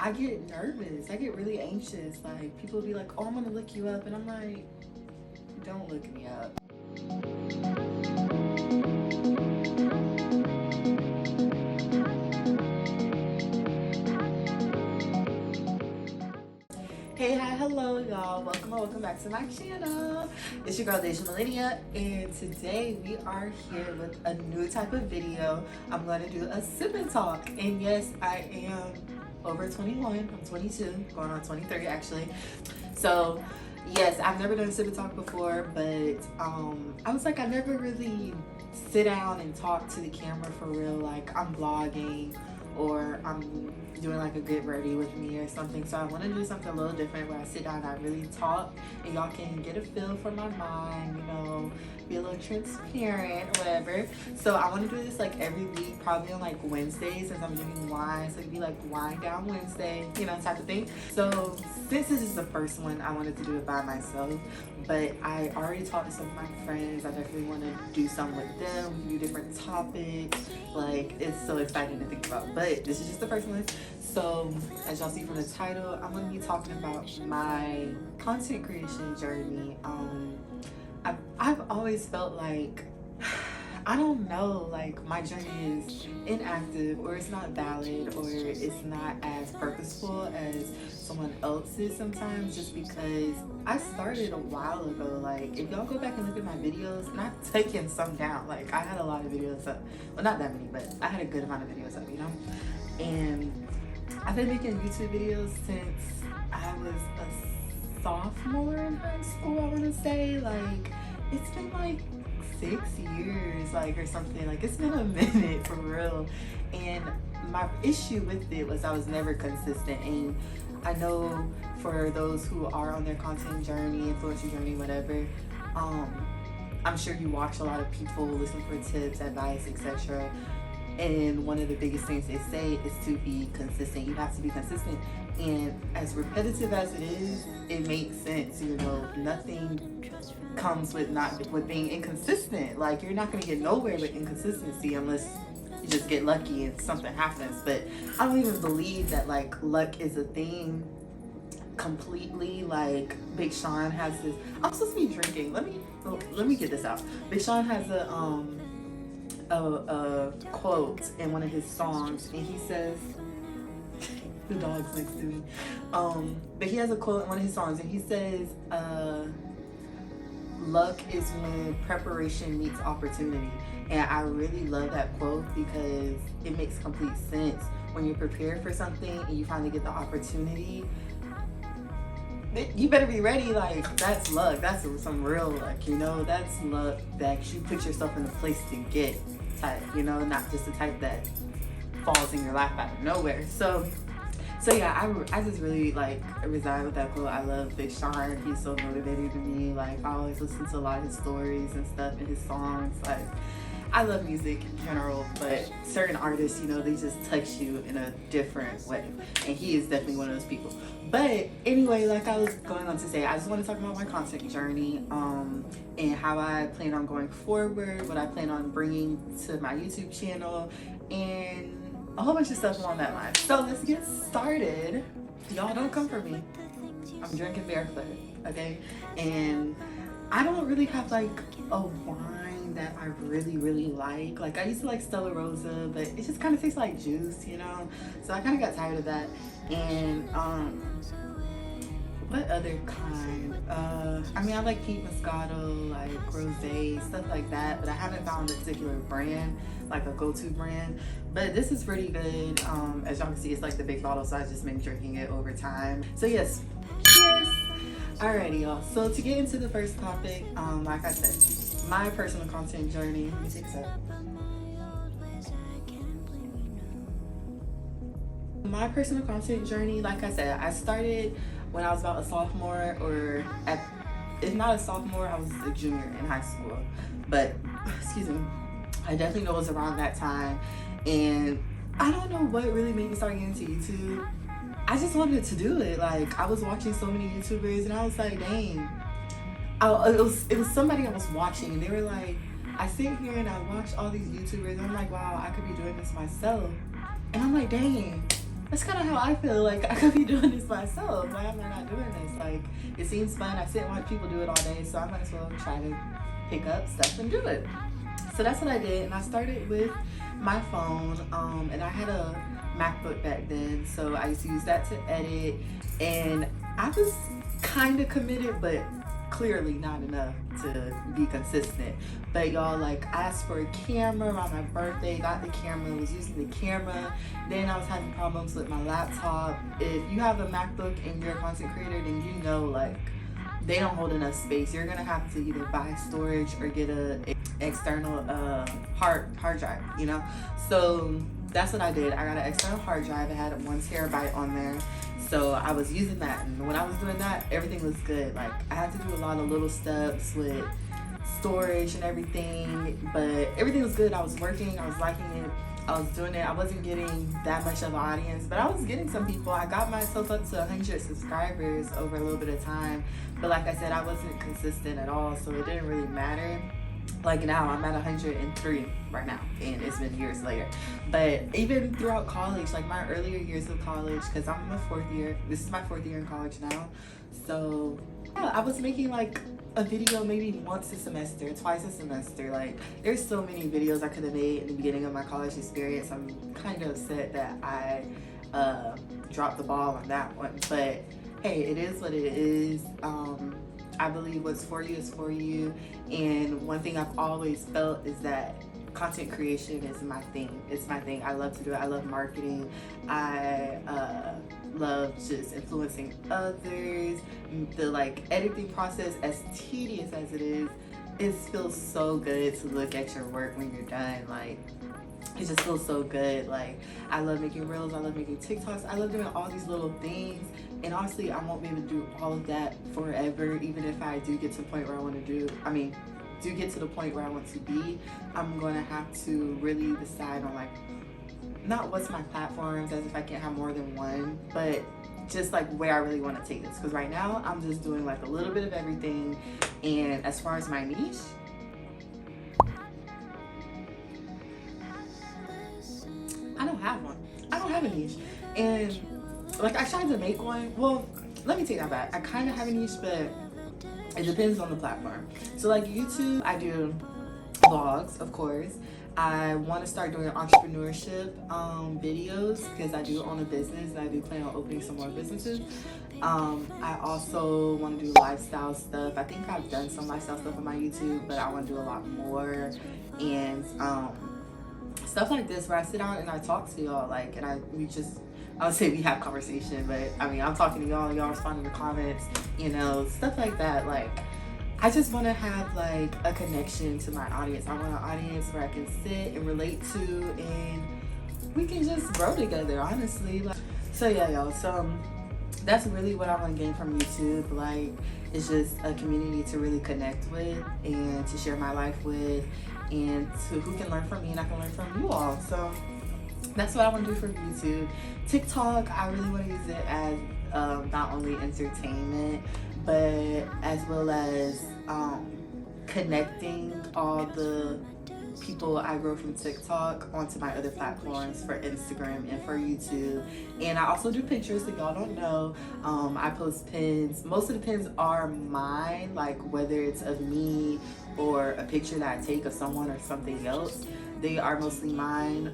I get nervous. I get really anxious. Like, people be like, oh, I'm gonna look you up. And I'm like, don't look me up. Hey, hi, hello, y'all. Welcome back to my channel. It's your girl, Deja, and today we are here with a new type of video. I'm going to do a sip and talk. And yes, I am over 21. I'm 22, going on 23 actually. So yes, I've never done a sip and talk before, but I was like, I never really sit down and talk to the camera for real. Like, I'm vlogging or I'm doing like a get ready with me or something. So I want to do something a little different where I sit down and I really talk and y'all can get a feel for my mind, you know, be a little transparent, whatever. So I want to do this like every week, probably on like Wednesdays, since I'm drinking wine. So it'd be like wine down Wednesday, you know, type of thing. So since this is the first one, I wanted to do it by myself, but I already talked to some of my friends. I definitely want to do something with them. We do different topics. Like, it's so exciting to think about, but this is just the first one. So as y'all see from the title, I'm going to be talking about my content creation journey. I've always felt like, I don't know, like my journey is inactive, or it's not valid, or it's not as purposeful as someone else's sometimes, just because I started a while ago. Like, if y'all go back and look at my videos, and I've taken some down, like I had a lot of videos up, well, not that many, but I had a good amount of videos up, you know. And I've been making YouTube videos since I was a sophomore in high school, I want to say. Like, it's been like 6 years, like, or something. Like, it's been a minute for real. And my issue with it was I was never consistent. And I know for those who are on their content journey, influencer journey, whatever, I'm sure you watch a lot of people, listen for tips, advice, etc. And one of the biggest things they say is to be consistent. You have to be consistent. And as repetitive as it is, it makes sense. You know, nothing comes with being inconsistent. Like, you're not going to get nowhere with inconsistency unless you just get lucky and something happens. But I don't even believe that like luck is a thing completely. Like, Big Sean has this, I'm supposed to be drinking. Let me get this out. Big Sean has a quote in one of his songs, and he says, the dog's next to me, but he has a quote in one of his songs, and he says, luck is when preparation meets opportunity. And I really love that quote because it makes complete sense. When you're prepared for something and you finally get the opportunity, you better be ready. Like, that's luck. That's some real luck, you know. That's luck that you put yourself in a place to get type, you know, not just the type that falls in your lap out of nowhere. So yeah, I just really like reside with that quote. I love Big Sean. He's so motivating to me. Like, I always listen to a lot of his stories and stuff and his songs. Like, I love music in general, but certain artists, you know, they just touch you in a different way. And he is definitely one of those people. But anyway, like I was going on to say, I just want to talk about my content journey, and how I plan on going forward, what I plan on bringing to my YouTube channel, and a whole bunch of stuff along that line. So let's get started. Y'all, don't come for me. I'm drinking barefoot, okay? And I don't really have like a wine that I really like. Like, I used to like Stella Rosa, but it just kind of tastes like juice, you know? So I kind of got tired of that. And what other kind? I mean, I like Peach Moscato, like Rosé, stuff like that, but I haven't found a particular brand, like a go-to brand. But this is pretty good. As y'all can see, it's like the big bottle, so I've just been drinking it over time. So yes, cheers. Alrighty, y'all. So to get into the first topic, like I said, my personal content journey. Let me take a sip. My personal content journey, like I said, I started when I was about a sophomore, or if not a sophomore, I was a junior in high school. But, excuse me, I definitely know it was around that time. And I don't know what really made me start getting into YouTube. I just wanted to do it. Like, I was watching so many YouTubers, and I was like, dang. It was somebody I was watching, and they were like, I sit here and I watch all these YouTubers, and I'm like, wow, I could be doing this myself. And I'm like, dang, that's kind of how I feel. Like I could be doing this myself. Why am I not doing this? Like it seems fun. I sit and watch people do it all day, so I might as well try to pick up stuff and do it. So that's what I did, and I started with my phone. And I had a MacBook back then, so I used to use that to edit, and I was kind of committed, but clearly not enough to be consistent. But y'all, like, I asked for a camera around my birthday, got the camera, was using the camera. Then I was having problems with my laptop. If you have a MacBook and you're a content creator, then you know, like, they don't hold enough space. You're gonna have to either buy storage or get a external hard drive, you know? So that's what I did. I got an external hard drive. It had 1 terabyte on there. So I was using that, and when I was doing that, everything was good. Like I had to do a lot of little steps with storage and everything, but everything was good. I was working, I was liking it, I was doing it. I wasn't getting that much of an audience, but I was getting some people. I got myself up to 100 subscribers over a little bit of time, but like I said, I wasn't consistent at all, so it didn't really matter. Like now I'm at 103 right now, and it's been years later. But even throughout college, like my earlier years of college, because I'm in my 4th year, this is my 4th year in college now, so yeah, I was making like a video maybe once a semester, twice a semester. Like there's so many videos I could have made in the beginning of my college experience. I'm kind of upset that I dropped the ball on that one, but hey, it is what it is. I believe what's for you is for you, and one thing I've always felt is that content creation is my thing. It's my thing. I love to do it. I love marketing. I love just influencing others. The like editing process, as tedious as it is, it feels so good to look at your work when you're done. Like it just feels so good. Like I love making reels, I love making TikToks, I love doing all these little things. And honestly, I won't be able to do all of that forever. Even if I do get to the point where I want to get to the point where I want to be, I'm gonna have to really decide on like, not what's my platforms, as if I can't have more than one, but just like where I really want to take this. Because right now I'm just doing like a little bit of everything. And as far as my niche, I don't have one. I don't have a niche. And like I tried to make one. Well, let me take that back. I kind of have a niche, but it depends on the platform. So like YouTube, I do vlogs, of course. I want to start doing entrepreneurship videos because I do own a business and I do plan on opening some more businesses. I also want to do lifestyle stuff. I think I've done some lifestyle stuff on my YouTube, but I want to do a lot more. And stuff like this where I sit down and I talk to y'all, like, and I would say we have conversation, but I mean, I'm talking to y'all responding to comments, you know, stuff like that. Like, I just want to have like a connection to my audience. I want an audience where I can sit and relate to, and we can just grow together, honestly. Like, so yeah, y'all. So that's really what I want to gain from YouTube. Like, it's just a community to really connect with and to share my life with, and to who can learn from me and I can learn from you all. So that's what I want to do for YouTube. TikTok, I really want to use it as not only entertainment, but as well as connecting all the people I grow from TikTok onto my other platforms for Instagram and for YouTube. And I also do pictures, if y'all don't know. I post pins. Most of the pins are mine, like whether it's of me or a picture that I take of someone or something else. They are mostly mine.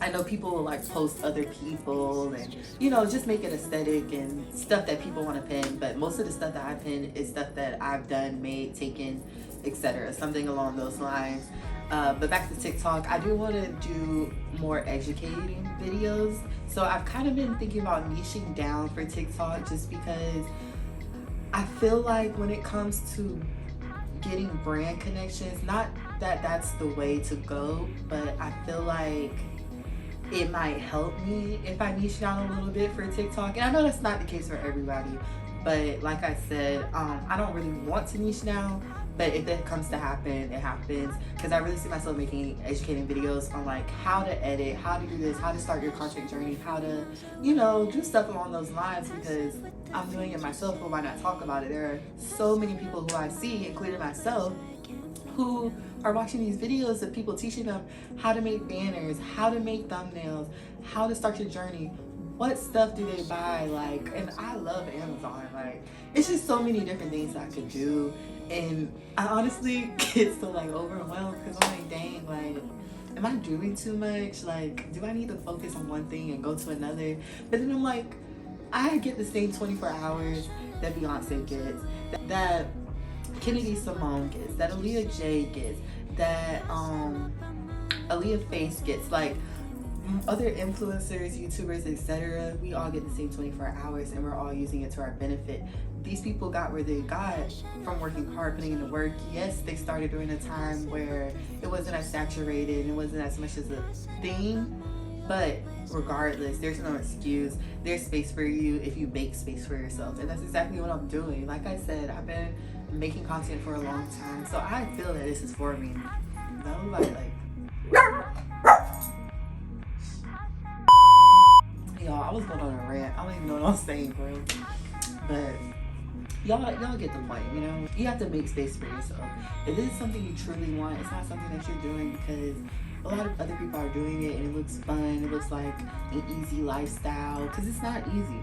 I know people will like post other people and, you know, just make it aesthetic and stuff that people want to pin, but most of the stuff that I pin is stuff that I've done, made, taken, etc., something along those lines. But back to TikTok, I do want to do more educating videos, so I've kind of been thinking about niching down for TikTok, just because I feel like when it comes to getting brand connections, not that that's the way to go, but I feel like it might help me if I niche down a little bit for TikTok. And I know that's not the case for everybody, but like I said, I don't really want to niche down, but if it comes to happen, it happens. Because I really see myself making educating videos on like how to edit, how to do this, how to start your content journey, how to, you know, do stuff along those lines, because I'm doing it myself, so why not talk about it? There are so many people who I see, including myself, who are watching these videos of people teaching them how to make banners, how to make thumbnails, how to start your journey. What stuff do they buy? Like, and I love Amazon. Like, it's just so many different things I could do. And I honestly get so like overwhelmed because I'm like, dang, like, am I doing too much? Like, do I need to focus on one thing and go to another? But then I'm like, I get the same 24 hours that Beyonce gets, that Kennedy Simone gets, that Aaliyah J gets, that Aaliyah Face gets, like other influencers, YouTubers, etc. We all get the same 24 hours and we're all using it to our benefit. These people got where they got from working hard, putting in the work. Yes, they started during a time where it wasn't as saturated and it wasn't as much as a thing, but regardless, there's no excuse. There's space for you if you make space for yourself, and that's exactly what I'm doing. Like I said, I've been making content for a long time, so I feel that this is for me. Nobody y'all, I was going on a rant. I don't even know what I'm saying, bro. But y'all get the point, you know? You have to make space for yourself. If this is something you truly want, it's not something that you're doing because a lot of other people are doing it and it looks fun, it looks like an easy lifestyle, because it's not easy.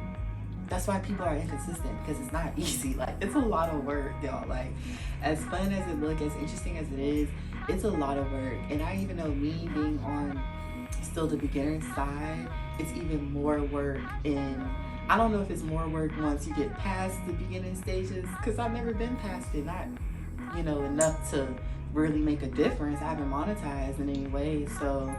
That's why people are inconsistent, because it's not easy. Like, it's a lot of work, y'all. Like, as fun as it looks, as interesting as it is, it's a lot of work. And I even know, me being on still the beginner side, it's even more work. And I don't know if it's more work once you get past the beginning stages, because I've never been past it, not, you know, enough to really make a difference. I haven't monetized in any way, so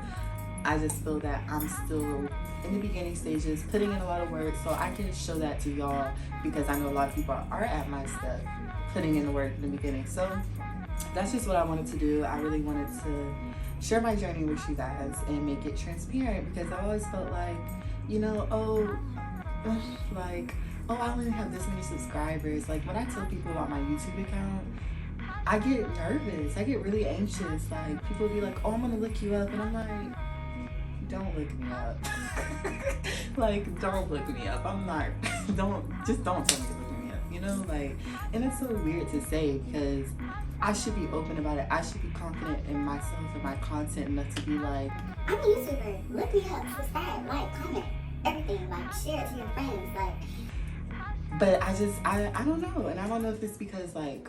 I just feel that I'm still in the beginning stages, putting in a lot of work, so I can show that to y'all, because I know a lot of people are at my step, putting in the work in the beginning. So that's just what I wanted to do. I really wanted to share my journey with you guys and make it transparent, because I always felt like, you know, I only have this many subscribers. Like, when I tell people about my YouTube account, I get nervous. I get really anxious. Like, people be like, oh, I'm gonna look you up, and I'm like, don't look me up. Like, don't look me up. I'm not, don't tell me to look me up, you know? Like, and it's so weird to say, because I should be open about it. I should be confident in myself and my content enough to be like, I'm a YouTuber. Look me up, subscribe, like, comment, everything. Like, share it to your friends. Like, but I don't know. And I don't know if it's because, like,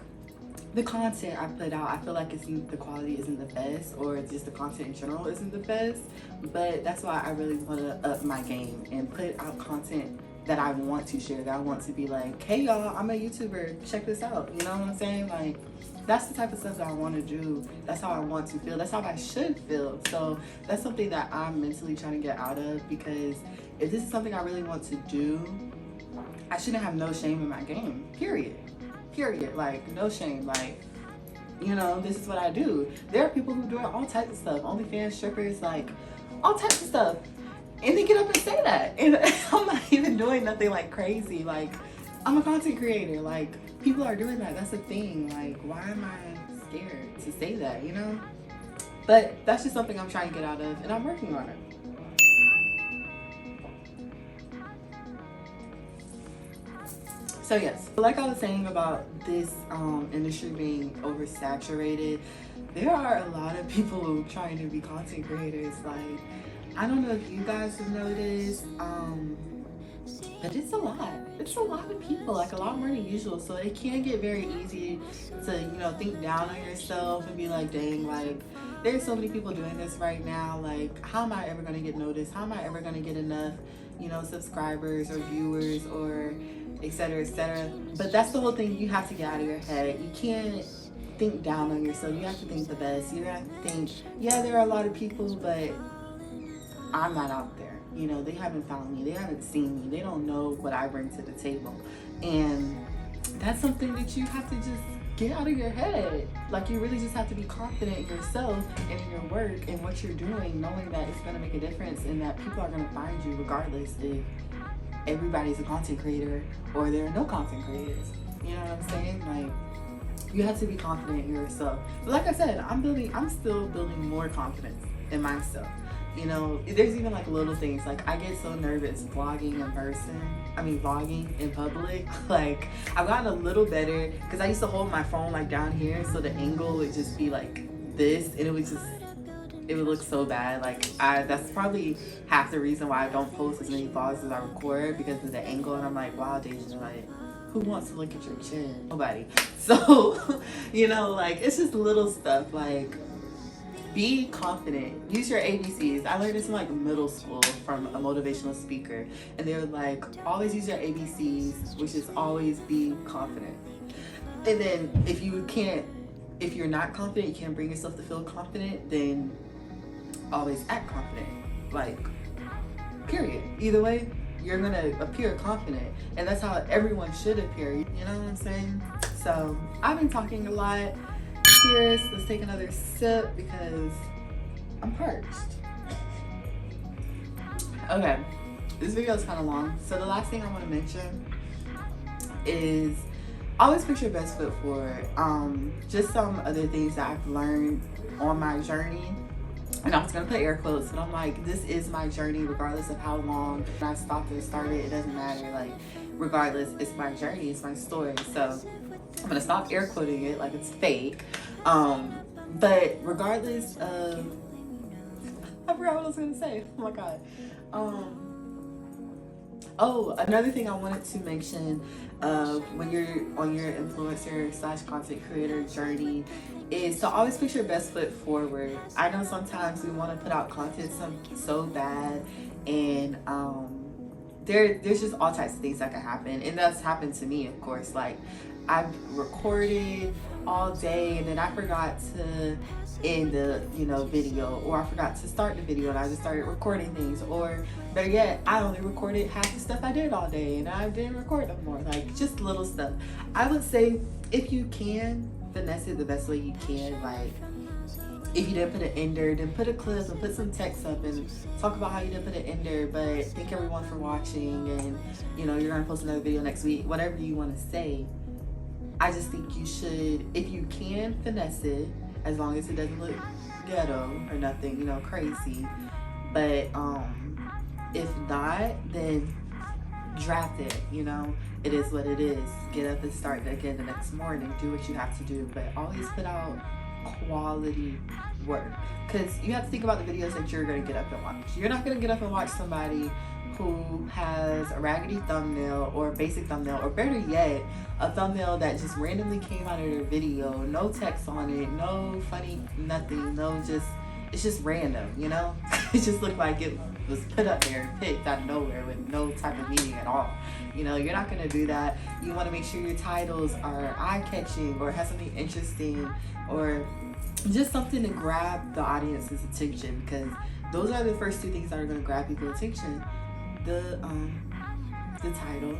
the content I put out, I feel like the quality isn't the best, or just the content in general isn't the best. But that's why I really want to up my game and put out content that I want to share, that I want to be like, hey y'all, I'm a YouTuber, check this out. You know what I'm saying? Like, that's the type of stuff that I want to do. That's how I want to feel. That's how I should feel. So that's something that I'm mentally trying to get out of, because if this is something I really want to do, I shouldn't have no shame in my game, period. Like, no shame. Like, you know, this is what I do. There are people who do all types of stuff, OnlyFans, strippers, like, all types of stuff, and they get up and say that, and I'm not even doing nothing like crazy. Like, I'm a content creator. Like, people are doing that. That's a thing. Like, why am I scared to say that, you know? But that's just something I'm trying to get out of, and I'm working on it. So yes, like I was saying about this industry being oversaturated, there are a lot of people trying to be content creators. Like, I don't know if you guys have noticed, but it's a lot. It's a lot of people, like a lot more than usual. So it can get very easy to, you know, think down on yourself and be like, dang, like, there's so many people doing this right now. Like, how am I ever gonna get noticed? How am I ever gonna get enough, you know, subscribers or viewers or etc., etc. But that's the whole thing. You have to get out of your head. You can't think down on yourself. You have to think the best. You have to think, yeah, there are a lot of people, but I'm not out there. You know, they haven't found me. They haven't seen me. They don't know what I bring to the table. And that's something that you have to just get out of your head. Like, you really just have to be confident in yourself and in your work and what you're doing, knowing that it's going to make a difference and that people are going to find you regardless if everybody's a content creator or there are no content creators. You know what I'm saying? Like, you have to be confident in yourself. But like I said, I'm still building more confidence in myself. You know, there's even like little things. Like I get so nervous vlogging in public. Like I've gotten a little better because I used to hold my phone like down here, so the angle would just be like this, and it would look so bad. Like that's probably half the reason why I don't post as many vlogs as I record, because of the angle. And I'm like, wow, Deja, like who wants to look at your chin? Nobody. So you know, like it's just little stuff. Like be confident, use your ABCs. I learned this in like middle school from a motivational speaker, and they were like, always use your ABCs, which is always be confident. And then if you're not confident, you can't bring yourself to feel confident, then always act confident. Like period. Either way, you're gonna appear confident, and that's how everyone should appear. You know what I'm saying? So I've been talking a lot. Cheers. Let's take another sip because I'm parched. Okay, this video is kind of long, so the last thing I want to mention is always put your best foot forward. Just some other things that I've learned on my journey. And I was gonna put air quotes, but I'm like, this is my journey regardless of how long I stopped or started. It doesn't matter. Like, regardless, it's my journey, it's my story. So I'm gonna stop air quoting it like it's fake. But regardless of, I forgot what I was gonna say. Oh my god. Oh, another thing I wanted to mention when you're on your influencer / content creator journey is to always put your best foot forward. I know sometimes we want to put out content so bad, and there's just all types of things that can happen, and that's happened to me, of course. Like I've recorded all day, and then I forgot to end the video, or I forgot to start the video and I just started recording things, or better yet, I only recorded half the stuff I did all day and I didn't record no more. Like just little stuff. I would say if you can finesse it the best way you can. Like if you didn't put an ender, then put a clip and put some text up and talk about how you didn't put an ender, but thank everyone for watching, and you're gonna post another video next week, whatever you want to say. I just think you should, if you can, finesse it, as long as it doesn't look ghetto or nothing, crazy. But if not, then draft it. It is what it is. Get up and start again the next morning. Do what you have to do, but always put out quality work, because you have to think about the videos that you're going to get up and watch. You're not going to get up and watch somebody who has a raggedy thumbnail or a basic thumbnail, or better yet, a thumbnail that just randomly came out of their video, no text on it, no funny nothing, it's just random, It just looked like it was put up there and picked out of nowhere with no type of meaning at all. You're not going to do that. You want to make sure your titles are eye-catching or have something interesting, or just something to grab the audience's attention, because those are the first two things that are going to grab people's attention. The title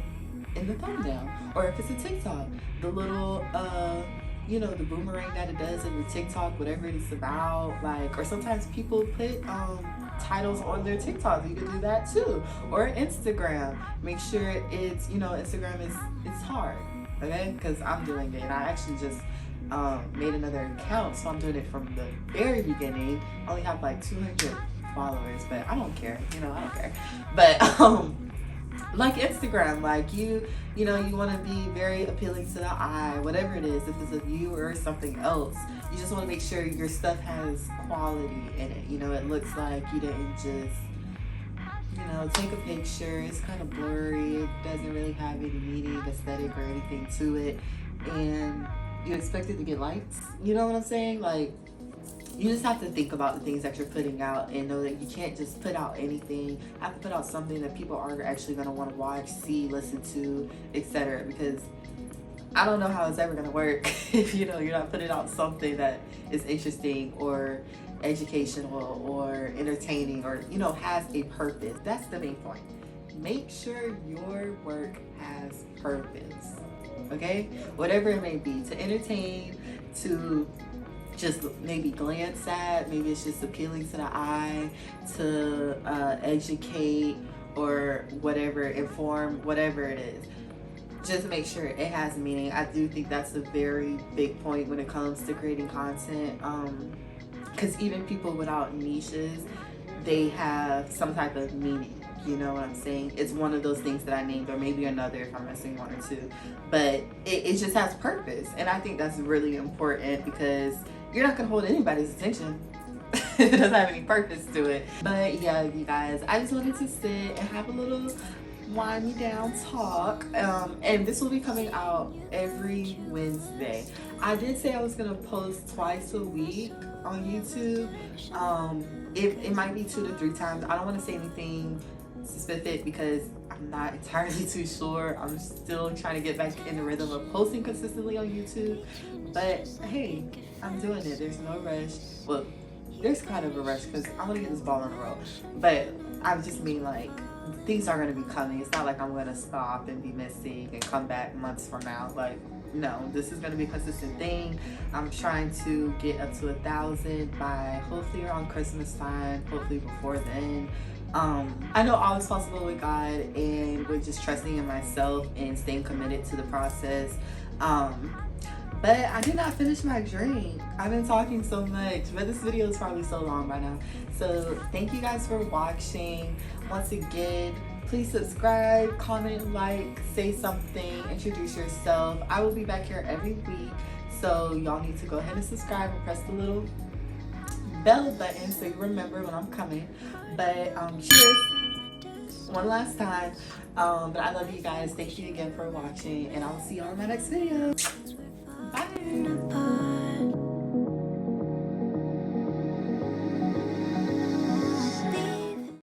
and the thumbnail. Or if it's a TikTok, the little the boomerang that it does in the TikTok, whatever it's about. Like, or sometimes people put titles on their TikTok. You can do that too. Or Instagram. Make sure it's Instagram it's hard, okay? Because I'm doing it, and I actually just made another account, so I'm doing it from the very beginning. I only have like 200 followers, but I don't care. I don't care. But like Instagram, like you want to be very appealing to the eye, whatever it is. If it's a view or something else, you just want to make sure your stuff has quality in it. It looks like you didn't just take a picture. It's kind of blurry. It doesn't really have any meaning, aesthetic, or anything to it, and you expect it to get likes. You know what I'm saying? Like, you just have to think about the things that you're putting out, and know that you can't just put out anything. You have to put out something that people are actually going to want to watch, see, listen to, etc. Because I don't know how it's ever going to work if you're not putting out something that is interesting or educational or entertaining, or has a purpose. That's the main point. Make sure your work has purpose, okay? Whatever it may be, to entertain, to just maybe glance at, maybe it's just appealing to the eye, to educate, or whatever, inform, whatever it is. Just make sure it has meaning. I do think that's a very big point when it comes to creating content, because even people without niches, they have some type of meaning. You know what I'm saying? It's one of those things that I named, or maybe another if I'm missing one or two. But it just has purpose. And I think that's really important because you're not going to hold anybody's attention. It doesn't have any purpose to it. But yeah, you guys, I just wanted to sit and have a little wind me down talk. And this will be coming out every Wednesday. I did say I was going to post twice a week on YouTube. It might be 2 to 3 times. I don't want to say anything specific because I'm not entirely too sure. I'm still trying to get back in the rhythm of posting consistently on YouTube. But hey, I'm doing it. There's no rush. Well, there's kind of a rush because I want to get this ball in a row. But I just mean like things are going to be coming. It's not like I'm going to stop and be missing and come back months from now. Like, no, this is going to be a consistent thing. I'm trying to get up to 1,000 by hopefully around Christmas time, hopefully before then. I know all is possible with God and with just trusting in myself and staying committed to the process. But I did not finish my drink. I've been talking so much, but this video is probably so long by now. So thank you guys for watching. Once again, please subscribe, comment, like, say something, introduce yourself. I will be back here every week. So y'all need to go ahead and subscribe and press the little bell button so you remember when I'm coming. But cheers one last time. But I love you guys. Thank you again for watching, and I'll see y'all in my next video.